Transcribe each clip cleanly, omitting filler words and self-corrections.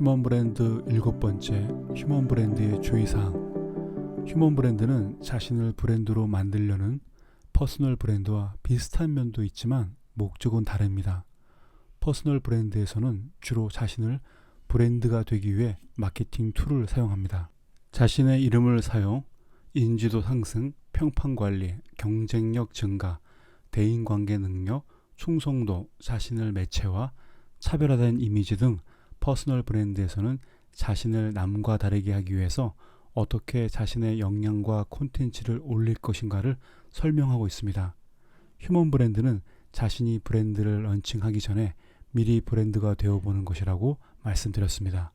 휴먼 브랜드 7번째, 휴먼 브랜드의 주의사항. 휴먼 브랜드는 자신을 브랜드로 만들려는 퍼스널 브랜드와 비슷한 면도 있지만 목적은 다릅니다. 퍼스널 브랜드에서는 주로 자신을 브랜드가 되기 위해 마케팅 툴을 사용합니다. 자신의 이름을 사용, 인지도 상승, 평판 관리, 경쟁력 증가, 대인관계 능력, 충성도, 자신을 매체화, 차별화된 이미지 등 퍼스널 브랜드에서는 자신을 남과 다르게 하기 위해서 어떻게 자신의 역량과 콘텐츠를 올릴 것인가를 설명하고 있습니다. 휴먼 브랜드는 자신이 브랜드를 런칭하기 전에 미리 브랜드가 되어보는 것이라고 말씀드렸습니다.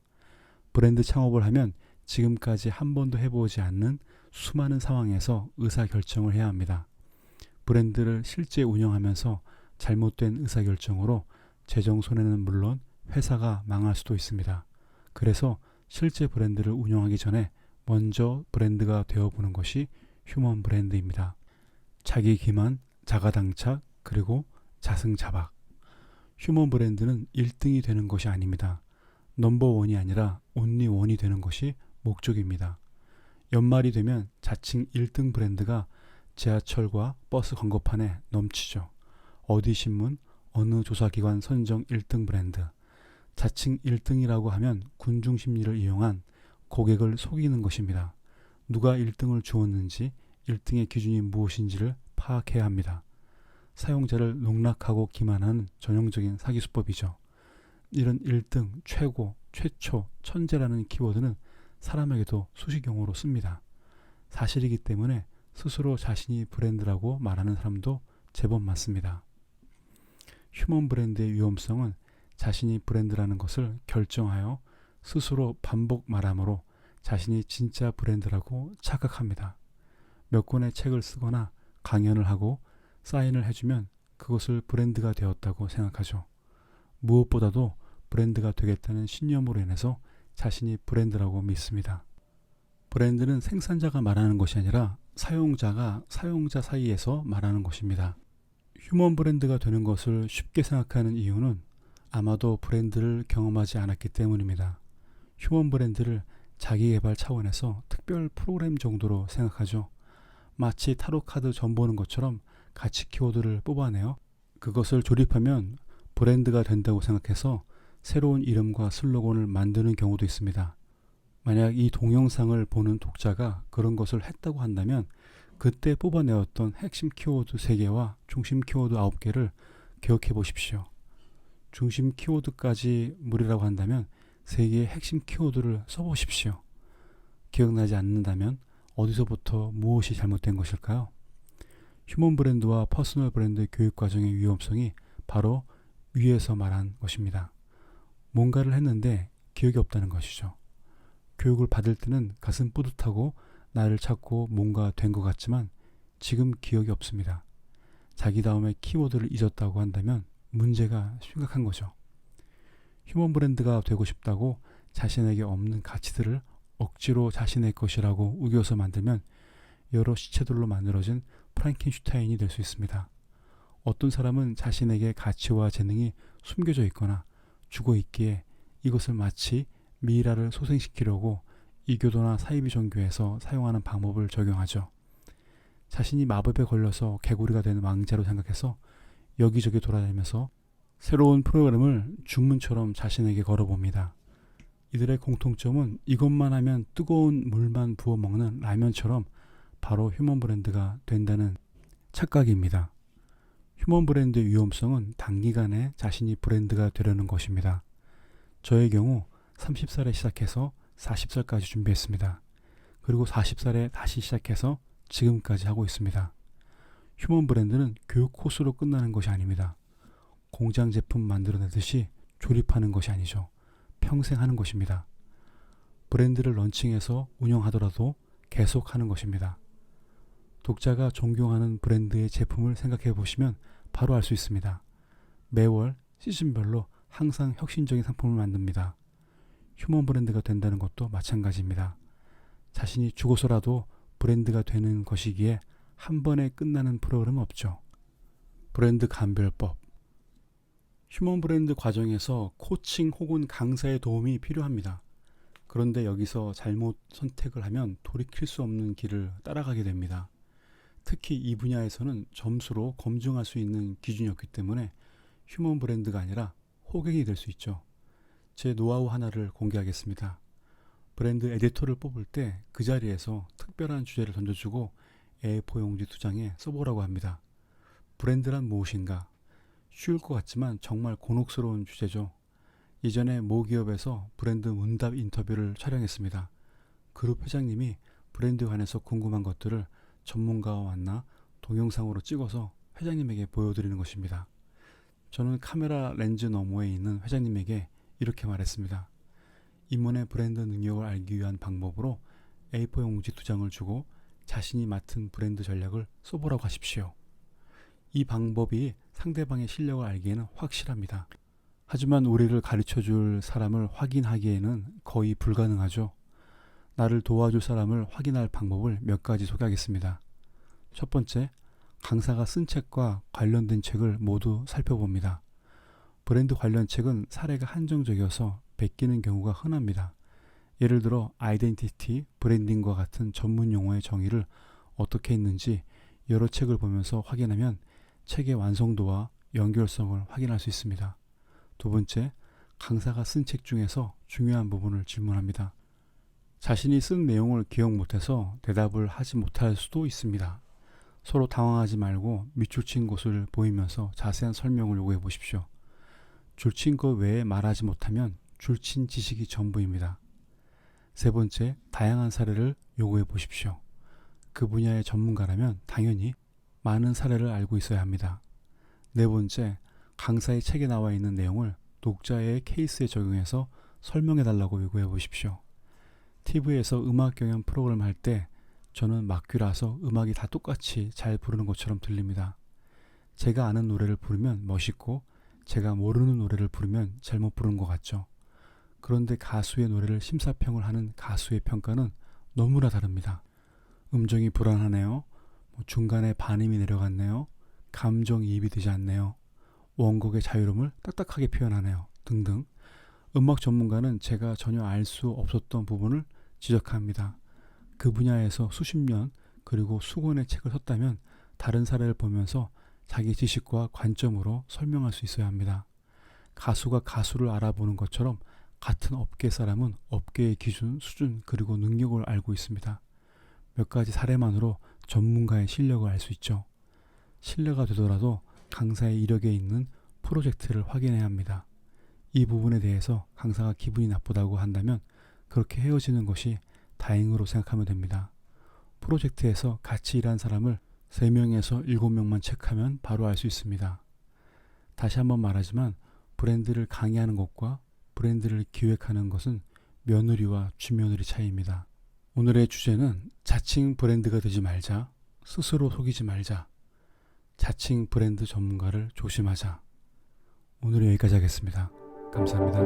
브랜드 창업을 하면 지금까지 한 번도 해보지 않는 수많은 상황에서 의사결정을 해야 합니다. 브랜드를 실제 운영하면서 잘못된 의사결정으로 재정 손해는 물론 회사가 망할 수도 있습니다. 그래서 실제 브랜드를 운영하기 전에 먼저 브랜드가 되어보는 것이 휴먼 브랜드입니다. 자기 기만, 자가당착, 그리고 자승자박. 휴먼 브랜드는 1등이 되는 것이 아닙니다. 넘버원이 아니라 온리 원이 되는 것이 목적입니다. 연말이 되면 자칭 1등 브랜드가 지하철과 버스 광고판에 넘치죠. 어디 신문, 어느 조사기관 선정 1등 브랜드. 자칭 1등이라고 하면 군중 심리를 이용한 고객을 속이는 것입니다. 누가 1등을 주었는지 1등의 기준이 무엇인지를 파악해야 합니다. 사용자를 농락하고 기만하는 전형적인 사기수법이죠. 이런 1등, 최고, 최초, 천재라는 키워드는 사람에게도 수식용어로 씁니다. 사실이기 때문에 스스로 자신이 브랜드라고 말하는 사람도 제법 많습니다. 휴먼 브랜드의 위험성은 자신이 브랜드라는 것을 결정하여 스스로 반복 말함으로 자신이 진짜 브랜드라고 착각합니다. 몇 권의 책을 쓰거나 강연을 하고 사인을 해주면 그것을 브랜드가 되었다고 생각하죠. 무엇보다도 브랜드가 되겠다는 신념으로 인해서 자신이 브랜드라고 믿습니다. 브랜드는 생산자가 말하는 것이 아니라 사용자가 사용자 사이에서 말하는 것입니다. 휴먼 브랜드가 되는 것을 쉽게 생각하는 이유는 아마도 브랜드를 경험하지 않았기 때문입니다. 휴먼 브랜드를 자기개발 차원에서 특별 프로그램 정도로 생각하죠. 마치 타로카드 점 보는 것처럼 가치 키워드를 뽑아내어 그것을 조립하면 브랜드가 된다고 생각해서 새로운 이름과 슬로건을 만드는 경우도 있습니다. 만약 이 동영상을 보는 독자가 그런 것을 했다고 한다면 그때 뽑아내었던 핵심 키워드 3개와 중심 키워드 9개를 기억해 보십시오. 중심 키워드까지 무리라고 한다면 3개의 핵심 키워드를 써보십시오. 기억나지 않는다면 어디서부터 무엇이 잘못된 것일까요? 휴먼 브랜드와 퍼스널 브랜드 교육 과정의 위험성이 바로 위에서 말한 것입니다. 뭔가를 했는데 기억이 없다는 것이죠. 교육을 받을 때는 가슴 뿌듯하고 나를 찾고 뭔가 된 것 같지만 지금 기억이 없습니다. 자기다움의 키워드를 잊었다고 한다면 문제가 심각한 거죠. 휴먼 브랜드가 되고 싶다고 자신에게 없는 가치들을 억지로 자신의 것이라고 우겨서 만들면 여러 시체들로 만들어진 프랑켄슈타인이 될 수 있습니다. 어떤 사람은 자신에게 가치와 재능이 숨겨져 있거나 죽어 있기에 이것을 마치 미이라를 소생시키려고 이교도나 사이비 종교에서 사용하는 방법을 적용하죠. 자신이 마법에 걸려서 개구리가 되는 왕자로 생각해서 여기저기 돌아다니면서 새로운 프로그램을 주문처럼 자신에게 걸어봅니다. 이들의 공통점은 이것만 하면 뜨거운 물만 부어 먹는 라면처럼 바로 휴먼 브랜드가 된다는 착각입니다. 휴먼 브랜드의 위험성은 단기간에 자신이 브랜드가 되려는 것입니다. 저의 경우 30살에 시작해서 40살까지 준비했습니다. 그리고 40살에 다시 시작해서 지금까지 하고 있습니다. 휴먼 브랜드는 교육 코스로 끝나는 것이 아닙니다. 공장 제품 만들어내듯이 조립하는 것이 아니죠. 평생 하는 것입니다. 브랜드를 런칭해서 운영하더라도 계속 하는 것입니다. 독자가 존경하는 브랜드의 제품을 생각해 보시면 바로 알 수 있습니다. 매월 시즌별로 항상 혁신적인 상품을 만듭니다. 휴먼 브랜드가 된다는 것도 마찬가지입니다. 자신이 죽어서라도 브랜드가 되는 것이기에 한 번에 끝나는 프로그램은 없죠. 브랜드 감별법. 휴먼 브랜드 과정에서 코칭 혹은 강사의 도움이 필요합니다. 그런데 여기서 잘못 선택을 하면 돌이킬 수 없는 길을 따라가게 됩니다. 특히 이 분야에서는 점수로 검증할 수 있는 기준이 없기 때문에 휴먼 브랜드가 아니라 호갱이 될 수 있죠. 제 노하우 하나를 공개하겠습니다. 브랜드 에디터를 뽑을 때 그 자리에서 특별한 주제를 던져주고 A4 용지 2장에 써보라고 합니다. 브랜드란 무엇인가? 쉬울 것 같지만 정말 곤혹스러운 주제죠. 예전에 모 기업에서 브랜드 문답 인터뷰를 촬영했습니다. 그룹 회장님이 브랜드에 관해서 궁금한 것들을 전문가와 만나 동영상으로 찍어서 회장님에게 보여드리는 것입니다. 저는 카메라 렌즈 너머에 있는 회장님에게 이렇게 말했습니다. 임원의 브랜드 능력을 알기 위한 방법으로 A4 용지 2장을 주고 자신이 맡은 브랜드 전략을 써보라고 하십시오. 이 방법이 상대방의 실력을 알기에는 확실합니다. 하지만 우리를 가르쳐줄 사람을 확인하기에는 거의 불가능하죠. 나를 도와줄 사람을 확인할 방법을 몇 가지 소개하겠습니다. 첫 번째, 강사가 쓴 책과 관련된 책을 모두 살펴봅니다. 브랜드 관련 책은 사례가 한정적이어서 베끼는 경우가 흔합니다. 예를 들어 아이덴티티, 브랜딩과 같은 전문 용어의 정의를 어떻게 했는지 여러 책을 보면서 확인하면 책의 완성도와 연결성을 확인할 수 있습니다. 두 번째, 강사가 쓴 책 중에서 중요한 부분을 질문합니다. 자신이 쓴 내용을 기억 못해서 대답을 하지 못할 수도 있습니다. 서로 당황하지 말고 밑줄친 곳을 보이면서 자세한 설명을 요구해 보십시오. 줄친 것 외에 말하지 못하면 줄친 지식이 전부입니다. 세 번째, 다양한 사례를 요구해 보십시오. 그 분야의 전문가라면 당연히 많은 사례를 알고 있어야 합니다. 네 번째, 강사의 책에 나와 있는 내용을 독자의 케이스에 적용해서 설명해 달라고 요구해 보십시오. TV에서 음악 경연 프로그램 할 때 저는 막귀라서 음악이 다 똑같이 잘 부르는 것처럼 들립니다. 제가 아는 노래를 부르면 멋있고 제가 모르는 노래를 부르면 잘못 부르는 것 같죠. 그런데 가수의 노래를 심사평을 하는 가수의 평가는 너무나 다릅니다. 음정이 불안하네요. 중간에 반음이 내려갔네요. 감정이입이 되지 않네요. 원곡의 자유로움을 딱딱하게 표현하네요. 등등. 음악 전문가는 제가 전혀 알 수 없었던 부분을 지적합니다. 그 분야에서 수십 년 그리고 수권의 책을 썼다면 다른 사례를 보면서 자기 지식과 관점으로 설명할 수 있어야 합니다. 가수가 가수를 알아보는 것처럼 같은 업계 사람은 업계의 기준, 수준 그리고 능력을 알고 있습니다. 몇 가지 사례만으로 전문가의 실력을 알 수 있죠. 신뢰가 되더라도 강사의 이력에 있는 프로젝트를 확인해야 합니다. 이 부분에 대해서 강사가 기분이 나쁘다고 한다면 그렇게 헤어지는 것이 다행으로 생각하면 됩니다. 프로젝트에서 같이 일한 사람을 3명에서 7명만 체크하면 바로 알 수 있습니다. 다시 한번 말하지만 브랜드를 강의하는 것과 브랜드를 기획하는 것은 며느리와 쥐며느리 차이입니다. 오늘의 주제는 자칭 브랜드가 되지 말자, 스스로 속이지 말자, 자칭 브랜드 전문가를 조심하자. 오늘은 여기까지 하겠습니다. 감사합니다.